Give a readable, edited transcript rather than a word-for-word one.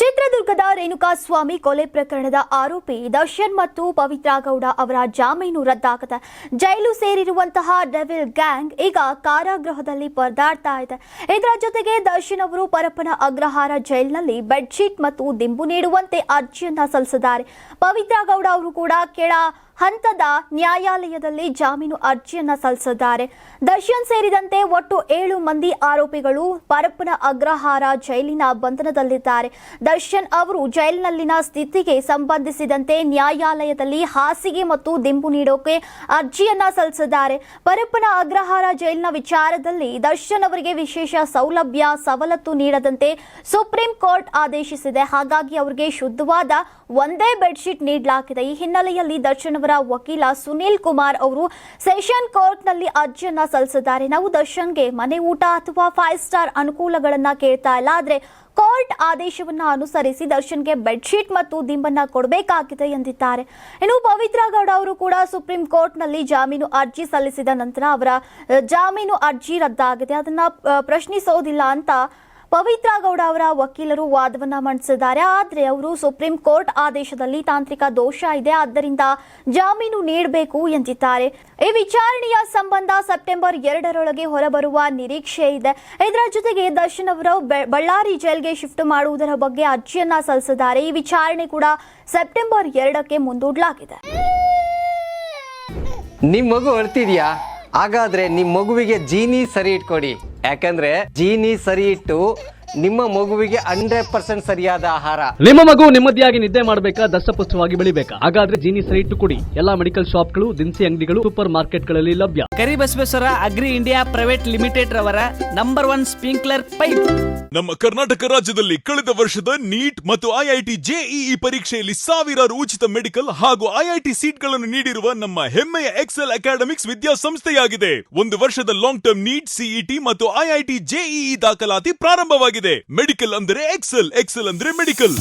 ಚಿತ್ರದುರ್ಗದ ರೇಣುಕಾಸ್ವಾಮಿ ಕೊಲೆ ಪ್ರಕರಣದ ಆರೋಪಿ ದರ್ಶನ್ ಮತ್ತು ಪವಿತ್ರ ಗೌಡ ಅವರ ಜಾಮೀನು ರದ್ದಾಗದೆ ಜೈಲು ಸೇರಿರುವಂತಹ ಡೆವಿಲ್ ಗ್ಯಾಂಗ್ ಈಗ ಕಾರಾಗೃಹದಲ್ಲಿ ಪರದಾಡ್ತಾ ಇದೆ. ಇದರ ಜೊತೆಗೆ ದರ್ಶನ್ ಅವರು ಪರಪ್ಪನ ಅಗ್ರಹಾರ ಜೈಲಿನಲ್ಲಿ ಬೆಡ್ಶೀಟ್ ಮತ್ತು ದಿಂಬು ನೀಡುವಂತೆ ಅರ್ಜಿಯನ್ನ ಸಲ್ಲಿಸಿದ್ದಾರೆ. ಪವಿತ್ರ ಗೌಡ ಅವರು ಕೂಡ ಕೆಳ ಹಂತದ ನ್ಯಾಯಾಲಯದಲ್ಲಿ ಜಾಮೀನು ಅರ್ಜಿಯನ್ನ ಸಲ್ಲಿಸಿದ್ದಾರೆ. ದರ್ಶನ್ ಸೇರಿದಂತೆ ಒಟ್ಟು 7 ಮಂದಿ ಆರೋಪಿಗಳು ಪರಪ್ಪನ ಅಗ್ರಹಾರ ಜೈಲಿನ ಬಂಧನದಲ್ಲಿದ್ದಾರೆ. ದರ್ಶನ್ ಅವರು ಜೈಲಿನಲ್ಲಿನ ಸ್ಥಿತಿಗೆ ಸಂಬಂಧಿಸಿದಂತೆ ನ್ಯಾಯಾಲಯದಲ್ಲಿ ಹಾಸಿಗೆ ಮತ್ತು ದಿಂಬು ನೀಡೋಕೆ ಅರ್ಜಿಯನ್ನ ಸಲ್ಲಿಸಿದ್ದಾರೆ. ಪರಪ್ಪನ ಅಗ್ರಹಾರ ಜೈಲಿನ ವಿಚಾರದಲ್ಲಿ ದರ್ಶನ್ ಅವರಿಗೆ ವಿಶೇಷ ಸವಲತ್ತು ನೀಡದಂತೆ ಸುಪ್ರೀಂ ಕೋರ್ಟ್ ಆದೇಶಿಸಿದೆ. ಹಾಗಾಗಿ ಅವರಿಗೆ ಶುದ್ಧವಾದ ಒಂದೇ ಬೆಡ್ಶೀಟ್ ನೀಡಲಾಗಿದೆ. ಈ ಹಿನ್ನೆಲೆಯಲ್ಲಿ ದರ್ಶನ್ ಅವರ ವಕೀಲ ಸುನೀಲ್ ಕುಮಾರ್ ಅವರು ಸೆಷನ್ ಕೋರ್ಟ್ನಲ್ಲಿ ಅರ್ಜಿಯನ್ನ ಸಲ್ಲಿಸಿದ್ದಾರೆ. ನಾವು ದರ್ಶನ್ಗೆ ಮನೆ ಊಟ ಅಥವಾ 5 ಸ್ಟಾರ್ ಅನುಕೂಲಗಳನ್ನ ಕೇಳ್ತಾ ಇಲ್ಲ, ಆದ್ರೆ ಕೋರ್ಟ್ ಆದೇಶವನ್ನ ಅನುಸರಿಸಿ ದರ್ಶನ್ಗೆ ಬೆಡ್ಶೀಟ್ ಮತ್ತು ದಿಂಬನ್ನ ಕೊಡಬೇಕಾಗಿದೆ ಎಂದಿದ್ದಾರೆ. ಇನ್ನು ಪವಿತ್ರ ಗೌಡ ಅವರು ಕೂಡ ಸುಪ್ರೀಂ ಕೋರ್ಟ್ನಲ್ಲಿ ಜಾಮೀನು ಅರ್ಜಿ ಸಲ್ಲಿಸಿದ ನಂತರ ಅವರ ಜಾಮೀನು ಅರ್ಜಿ ರದ್ದಾಗಿದೆ, ಅದನ್ನ ಪ್ರಶ್ನಿಸೋದಿಲ್ಲ ಅಂತ ಪವಿತ್ರ ಗೌಡ ಅವರ ವಕೀಲರು ವಾದವನ್ನ ಮಂಡಿಸಿದ್ದಾರೆ. ಆದರೆ ಅವರು ಸುಪ್ರೀಂ ಕೋರ್ಟ್ ಆದೇಶದಲ್ಲಿ ತಾಂತ್ರಿಕ ದೋಷ ಇದೆ, ಆದ್ದರಿಂದ ಜಾಮೀನು ನೀಡಬೇಕು ಎಂದಿದ್ದಾರೆ. ಈ ವಿಚಾರಣೆಯ ಸಂಬಂಧ ಸೆಪ್ಟೆಂಬರ್ 2ರೊಳಗೆ ಹೊರಬರುವ ನಿರೀಕ್ಷೆ ಇದೆ. ಇದರ ಜೊತೆಗೆ ದರ್ಶನ್ ಅವರು ಬಳ್ಳಾರಿ ಜೈಲ್ಗೆ ಶಿಫ್ಟ್ ಮಾಡುವುದರ ಬಗ್ಗೆ ಅರ್ಜಿಯನ್ನ ಸಲ್ಲಿಸಿದ್ದಾರೆ. ಈ ವಿಚಾರಣೆ ಕೂಡ ಸೆಪ್ಟೆಂಬರ್ 2ಕ್ಕೆ ಮುಂದೂಡಲಾಗಿದೆ. ನಿಮ್ ಮಗು ಅಳ್ತಿದ್ಯಾ? ಹಾಗಾದ್ರೆ ನಿಮ್ ಮಗುವಿಗೆ ಜೀನಿ ಸರಿ ಇಟ್ಕೊಡಿ. ಯಾಕಂದ್ರೆ ಜೀನಿ ಸರಿ ಇಟ್ಟು ನಿಮ್ಮ ಮಗುವಿಗೆ 100% ಸರಿಯಾದ ಆಹಾರ. ನಿಮ್ಮ ಮಗು ನೆಮ್ಮದಿಯಾಗಿ ನಿದ್ದೆ ಮಾಡಬೇಕಾ, ದಷ್ಟಪುಷ್ಟವಾಗಿ ಬೆಳಿಬೇಕಾ? ಹಾಗಾದ್ರೆ ಜೀನಿ ಸರಿ ಇಟ್ಟು ಕೊಡಿ. ಎಲ್ಲಾ ಮೆಡಿಕಲ್ ಶಾಪ್ಗಳು, ದಿನಸಿ ಅಂಗಡಿಗಳು, ಸೂಪರ್ ಮಾರ್ಕೆಟ್ಗಳಲ್ಲಿ ಲಭ್ಯ. Karibasaveshwara agri India private limited ರವರ ನಂಬರ್ 1 ಸ್ಪ್ರಿಂಕ್ಲರ್ ಪೈಪ್. ನಮ್ಮ ಕರ್ನಾಟಕ ರಾಜ್ಯದಲ್ಲಿ ಕಳೆದ ವರ್ಷದ ನೀಟ್ ಮತ್ತು ಐಐಟಿ ಜೆಇಇ ಪರೀಕ್ಷೆಯಲ್ಲಿ ಸಾವಿರಾರು ಉಚಿತ ಮೆಡಿಕಲ್ ಹಾಗೂ ಐಐಟಿ ಸೀಟ್ಗಳನ್ನು ನೀಡಿರುವ ನಮ್ಮ ಹೆಮ್ಮೆಯ ಎಕ್ಸೆಲ್ ಅಕಾಡೆಮಿಕ್ಸ್ ವಿದ್ಯಾಸಂಸ್ಥೆಯಾಗಿದೆ. 1 ವರ್ಷದ ಲಾಂಗ್ ಟರ್ಮ್ ನೀಟ್, ಸಿಇಟಿ ಮತ್ತು ಐಐಟಿ ಜೆಇಇ ದಾಖಲಾತಿ ಪ್ರಾರಂಭವಾಗಿದೆ. ಮೆಡಿಕಲ್ ಅಂದರೆ ಎಕ್ಸೆಲ್, ಎಕ್ಸೆಲ್ ಅಂದ್ರೆ ಮೆಡಿಕಲ್.